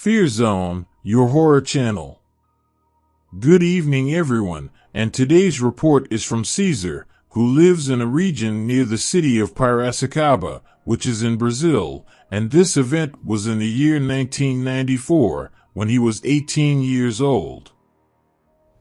Fear Zone, your horror channel. Good evening everyone, and today's report is from Caesar, who lives in a region near the city of Piracicaba, which is in Brazil, and this event was in the year 1994, when he was 18 years old.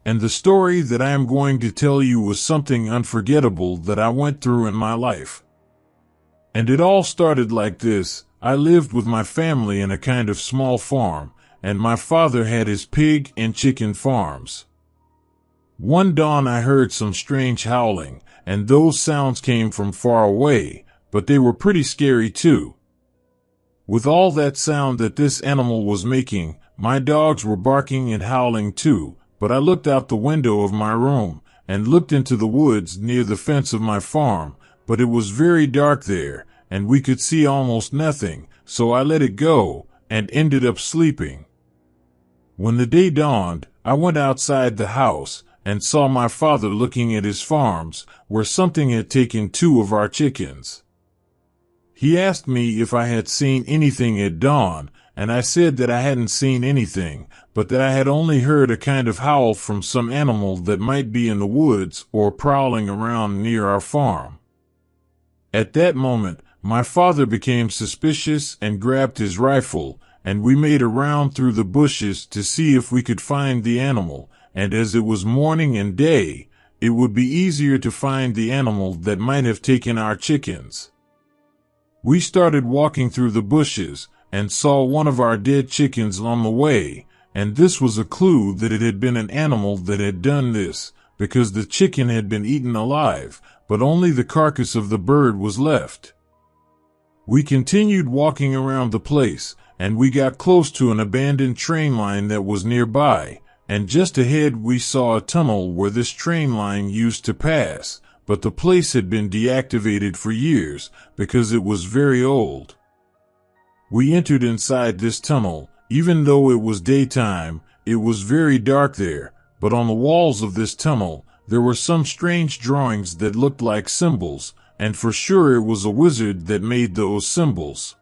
And the story that I am going to tell you was something unforgettable that I went through in my life. And it all started like this. I lived with my family in a kind of small farm, and my father had his pig and chicken farms. One dawn I heard some strange howling, and those sounds came from far away, but they were pretty scary too. With all that sound that this animal was making, my dogs were barking and howling too, but I looked out the window of my room, and looked into the woods near the fence of my farm, but it was very dark there, and we could see almost nothing, so I let it go, and ended up sleeping. When the day dawned, I went outside the house, and saw my father looking at his farms, where something had taken 2 of our chickens. He asked me if I had seen anything at dawn, and I said that I hadn't seen anything, but that I had only heard a kind of howl from some animal that might be in the woods or prowling around near our farm. At that moment, my father became suspicious and grabbed his rifle, and we made a round through the bushes to see if we could find the animal, and as it was morning and day, it would be easier to find the animal that might have taken our chickens. We started walking through the bushes, and saw one of our dead chickens on the way, and this was a clue that it had been an animal that had done this, because the chicken had been eaten alive, but only the carcass of the bird was left. We continued walking around the place, and we got close to an abandoned train line that was nearby, and just ahead we saw a tunnel where this train line used to pass, but the place had been deactivated for years because it was very old. We entered inside this tunnel. Even though it was daytime, it was very dark there, but on the walls of this tunnel, there were some strange drawings that looked like symbols, and for sure it was a wizard that made those symbols.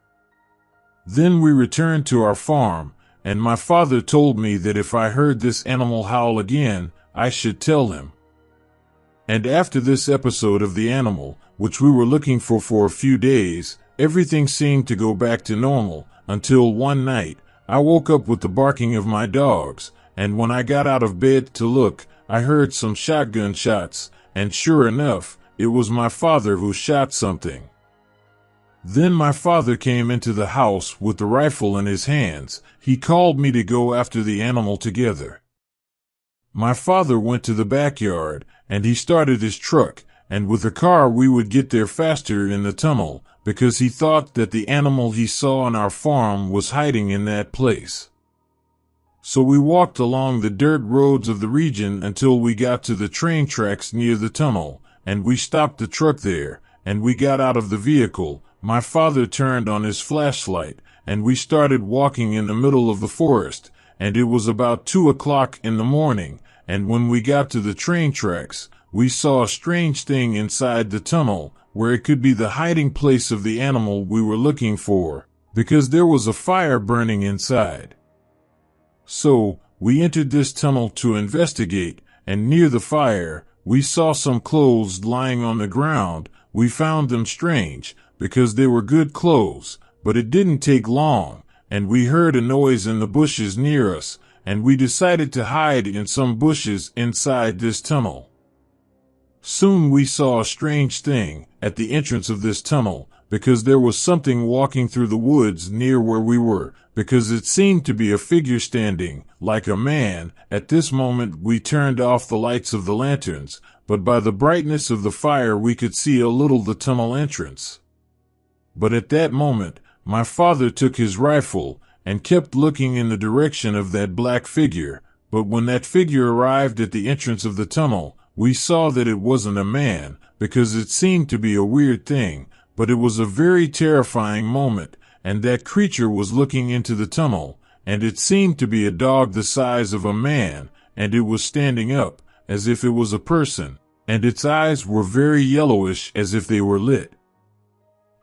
Then we returned to our farm, and my father told me that if I heard this animal howl again, I should tell him. And after this episode of the animal, which we were looking for a few days, everything seemed to go back to normal, until one night, I woke up with the barking of my dogs, and when I got out of bed to look, I heard some shotgun shots, and sure enough, it was my father who shot something. Then my father came into the house with the rifle in his hands. He called me to go after the animal together. My father went to the backyard, and he started his truck, and with the car we would get there faster in the tunnel, because he thought that the animal he saw on our farm was hiding in that place. So we walked along the dirt roads of the region until we got to the train tracks near the tunnel, and we stopped the truck there, and we got out of the vehicle. My father turned on his flashlight, and we started walking in the middle of the forest, and it was about 2 o'clock in the morning, and when we got to the train tracks, we saw a strange thing inside the tunnel, where it could be the hiding place of the animal we were looking for, because there was a fire burning inside. So, we entered this tunnel to investigate, and near the fire, we saw some clothes lying on the ground. We found them strange, because they were good clothes, but it didn't take long, and we heard a noise in the bushes near us, and we decided to hide in some bushes inside this tunnel. Soon we saw a strange thing at the entrance of this tunnel, because there was something walking through the woods near where we were, because it seemed to be a figure standing, like a man. At this moment we turned off the lights of the lanterns, but by the brightness of the fire we could see a little the tunnel entrance. But at that moment, my father took his rifle, and kept looking in the direction of that black figure, but when that figure arrived at the entrance of the tunnel, we saw that it wasn't a man, because it seemed to be a weird thing, but it was a very terrifying moment, and that creature was looking into the tunnel, and it seemed to be a dog the size of a man, and it was standing up, as if it was a person, and its eyes were very yellowish as if they were lit.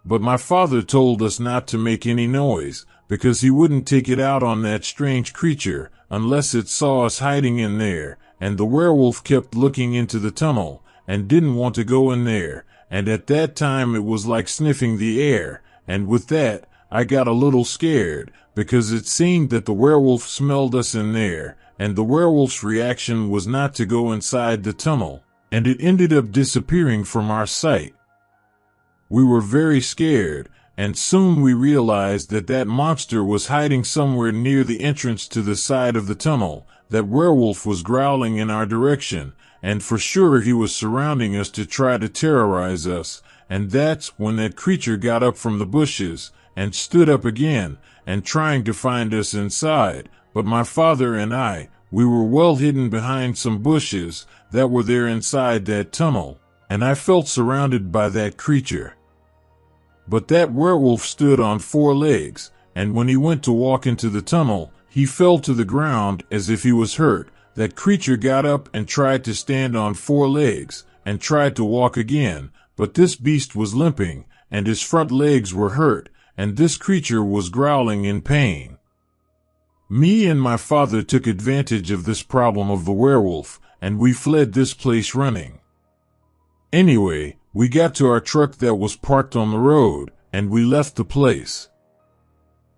But my father told us not to make any noise, because he wouldn't take it out on that strange creature unless it saw us hiding in there, and the werewolf kept looking into the tunnel and didn't want to go in there, and at that time it was like sniffing the air, and with that, I got a little scared, because it seemed that the werewolf smelled us in there, and the werewolf's reaction was not to go inside the tunnel, and it ended up disappearing from our sight. We were very scared, and soon we realized that that monster was hiding somewhere near the entrance to the side of the tunnel. That werewolf was growling in our direction, and for sure he was surrounding us to try to terrorize us, and that's when that creature got up from the bushes and stood up again and trying to find us inside. But my father and we were well hidden behind some bushes that were there inside that tunnel, and I felt surrounded by that creature. But that werewolf stood on 4 legs, and when he went to walk into the tunnel, he fell to the ground as if he was hurt. That creature got up and tried to stand on 4 legs and tried to walk again, but this beast was limping, and his front legs were hurt, and this creature was growling in pain. Me and my father took advantage of this problem of the werewolf, and we fled this place running. Anyway, we got to our truck that was parked on the road, and we left the place.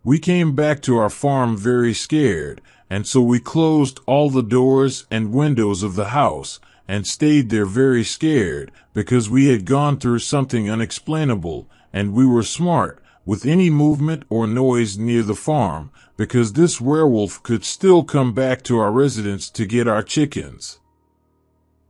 We came back to our farm very scared, and so we closed all the doors and windows of the house and stayed there very scared, because we had gone through something unexplainable, and we were smart with any movement or noise near the farm, because this werewolf could still come back to our residence to get our chickens.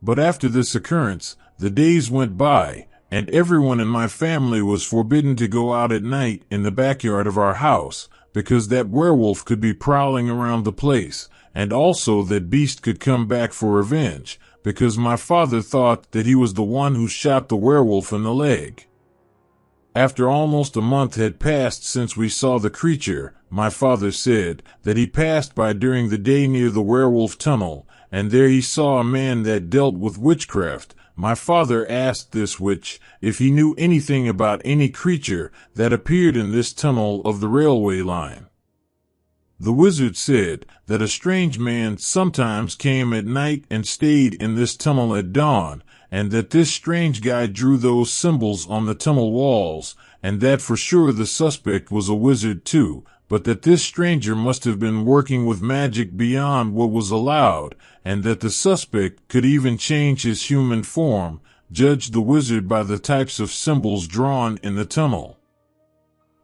But after this occurrence, the days went by, and everyone in my family was forbidden to go out at night in the backyard of our house, because that werewolf could be prowling around the place, and also that beast could come back for revenge, because my father thought that he was the one who shot the werewolf in the leg. After almost a month had passed since we saw the creature, my father said that he passed by during the day near the werewolf tunnel, and there he saw a man that dealt with witchcraft. My father asked this witch if he knew anything about any creature that appeared in this tunnel of the railway line. The wizard said that a strange man sometimes came at night and stayed in this tunnel at dawn, and that this strange guy drew those symbols on the tunnel walls, and that for sure the suspect was a wizard too, but that this stranger must have been working with magic beyond what was allowed, and that the suspect could even change his human form, judged the wizard by the types of symbols drawn in the tunnel.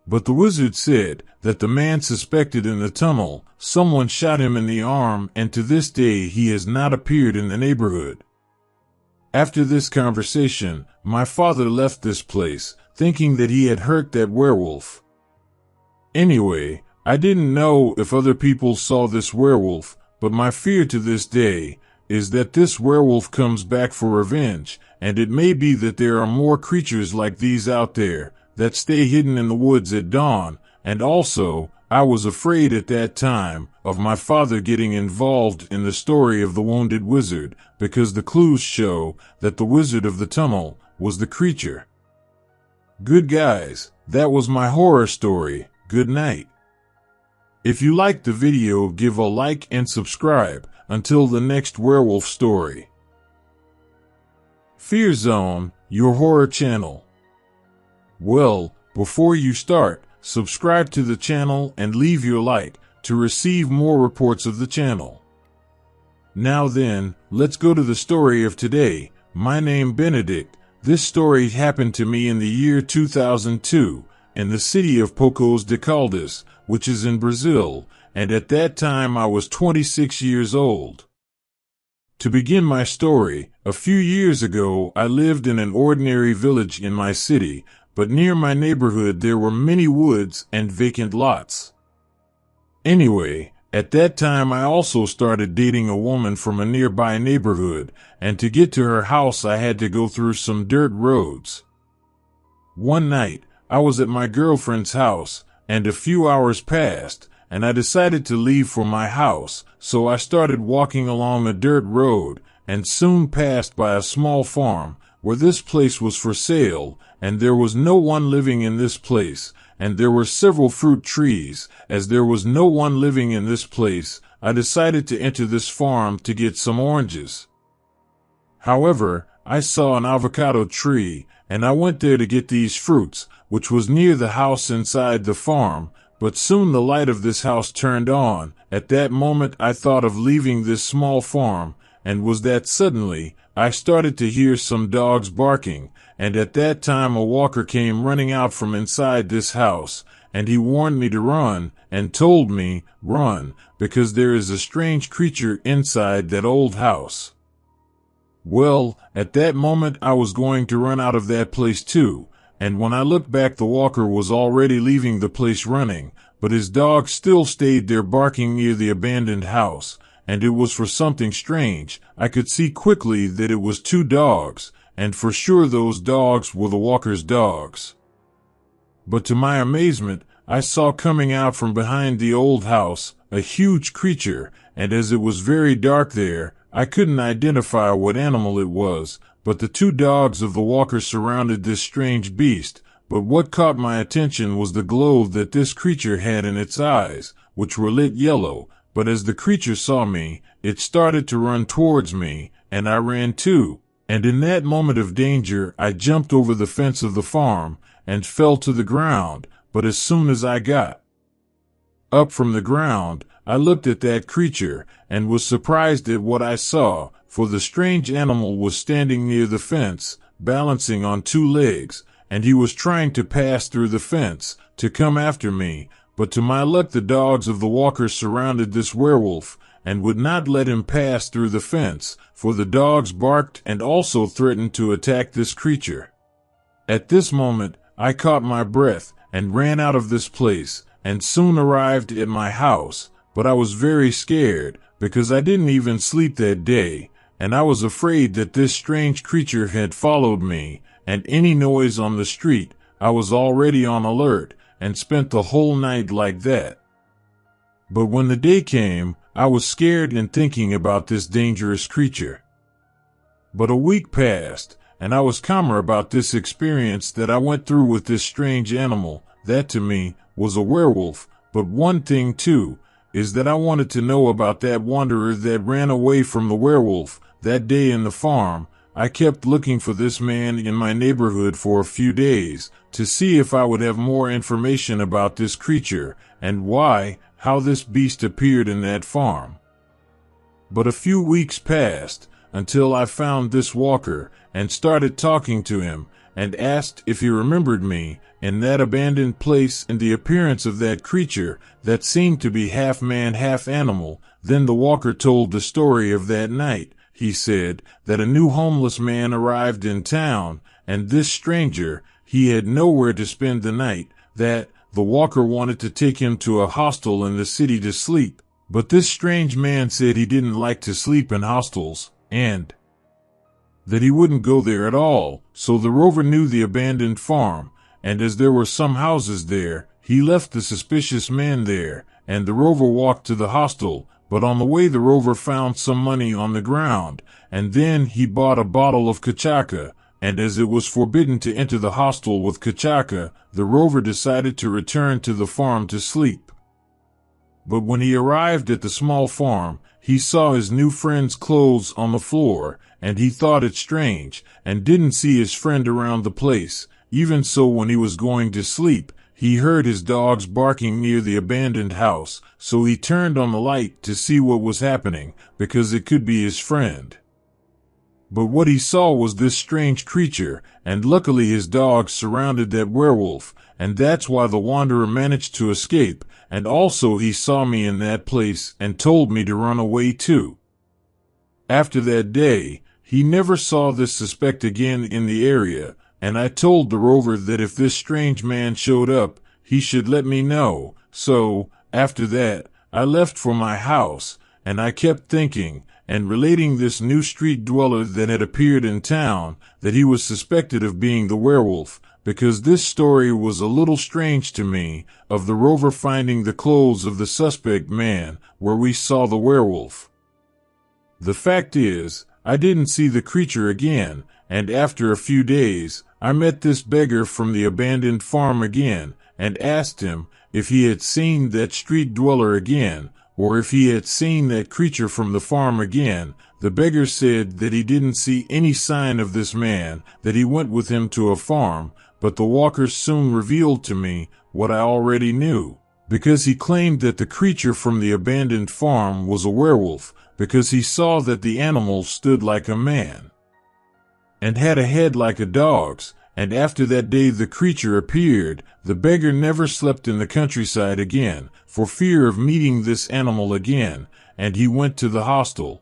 But the wizard said that the man suspected in the tunnel, someone shot him in the arm, and to this day he has not appeared in the neighborhood. After this conversation, my father left this place, thinking that he had hurt that werewolf. Anyway, I didn't know if other people saw this werewolf, but my fear to this day is that this werewolf comes back for revenge, and it may be that there are more creatures like these out there that stay hidden in the woods at dawn, and also, I was afraid at that time of my father getting involved in the story of the wounded wizard, because the clues show that the wizard of the tunnel was the creature. Good guys, that was my horror story. Good night. If you liked the video, give a like and subscribe. Until the next werewolf story. Fear Zone, your horror channel. Well, before you start, subscribe to the channel and leave your like to receive more reports of the channel. Now then, let's go to the story of today. My name Benedict. This story happened to me in the year 2002 in the city of Poços de Caldas, which is in Brazil, and at that time I was 26 years old. To begin my story, a few years ago I lived in an ordinary village in my city, but near my neighborhood there were many woods and vacant lots. Anyway, at that time I also started dating a woman from a nearby neighborhood, and to get to her house I had to go through some dirt roads. One night, I was at my girlfriend's house, and a few hours passed, and I decided to leave for my house, so I started walking along a dirt road, and soon passed by a small farm, where this place was for sale, and there was no one living in this place, and there were several fruit trees. As there was no one living in this place, I decided to enter this farm to get some oranges. However, I saw an avocado tree, and I went there to get these fruits, which was near the house inside the farm, but soon the light of this house turned on. At that moment I thought of leaving this small farm, and was that suddenly I started to hear some dogs barking, and at that time a walker came running out from inside this house, and he warned me to run, and told me, "Run, because there is a strange creature inside that old house." Well, at that moment I was going to run out of that place too, and when I looked back the walker was already leaving the place running, but his dog still stayed there barking near the abandoned house, and it was for something strange. I could see quickly that it was two dogs, and for sure those dogs were the walker's dogs. But to my amazement, I saw coming out from behind the old house a huge creature, and as it was very dark there, I couldn't identify what animal it was, but the two dogs of the walker surrounded this strange beast. But what caught my attention was the glow that this creature had in its eyes, which were lit yellow. But as the creature saw me, it started to run towards me, and I ran too. And in that moment of danger, I jumped over the fence of the farm and fell to the ground. But as soon as I got up from the ground, I looked at that creature and was surprised at what I saw, for the strange animal was standing near the fence, balancing on two legs, and he was trying to pass through the fence to come after me. But to my luck the dogs of the walker surrounded this werewolf and would not let him pass through the fence, for the dogs barked and also threatened to attack this creature. At this moment, I caught my breath and ran out of this place, and soon arrived at my house. But I was very scared, because I didn't even sleep that day, and I was afraid that this strange creature had followed me, and any noise on the street, I was already on alert, and spent the whole night like that. But when the day came, I was scared and thinking about this dangerous creature. But a week passed, and I was calmer about this experience that I went through with this strange animal, that to me was a werewolf. But one thing too, is that I wanted to know about that wanderer that ran away from the werewolf that day in the farm. I kept looking for this man in my neighborhood for a few days to see if I would have more information about this creature and how this beast appeared in that farm. But a few weeks passed until I found this walker and started talking to him and asked if he remembered me in that abandoned place and the appearance of that creature that seemed to be half man, half animal. Then the walker told the story of that night. He said that a new homeless man arrived in town, and this stranger, he had nowhere to spend the night, that the walker wanted to take him to a hostel in the city to sleep. But this strange man said he didn't like to sleep in hostels, and that he wouldn't go there at all. So the rover knew the abandoned farm, and as there were some houses there, he left the suspicious man there, and the rover walked to the hostel. But on the way the rover found some money on the ground, and then he bought a bottle of cachaca, and as it was forbidden to enter the hostel with cachaca, the rover decided to return to the farm to sleep. But when he arrived at the small farm, he saw his new friend's clothes on the floor, and he thought it strange, and didn't see his friend around the place. Even so, when he was going to sleep, he heard his dogs barking near the abandoned house, so he turned on the light to see what was happening, because it could be his friend. But what he saw was this strange creature, and luckily his dogs surrounded that werewolf, and that's why the wanderer managed to escape, and also he saw me in that place and told me to run away too. After that day, he never saw this suspect again in the area, and I told the rover that if this strange man showed up, he should let me know. So, after that, I left for my house, and I kept thinking and relating this new street dweller that had appeared in town, that he was suspected of being the werewolf, because this story was a little strange to me, of the rover finding the clothes of the suspect man where we saw the werewolf. The fact is, I didn't see the creature again, and after a few days, I met this beggar from the abandoned farm again, and asked him if he had seen that street dweller again, or if he had seen that creature from the farm again. The beggar said that he didn't see any sign of this man, that he went with him to a farm, but the walkers soon revealed to me what I already knew, because he claimed that the creature from the abandoned farm was a werewolf, because he saw that the animal stood like a man and had a head like a dog's, and after that day the creature appeared. The beggar never slept in the countryside again, for fear of meeting this animal again, and he went to the hostel.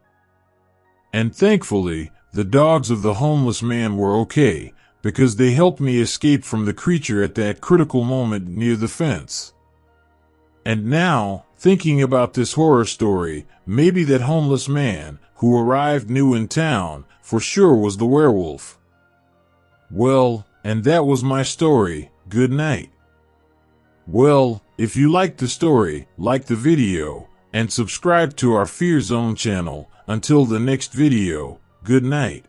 And thankfully, the dogs of the homeless man were okay, because they helped me escape from the creature at that critical moment near the fence. And now, thinking about this horror story, maybe that homeless man, who arrived new in town, for sure was the werewolf. Well, and that was my story. Good night. Well, if you liked the story, like the video, and subscribe to our Fear Zone channel. Until the next video, good night.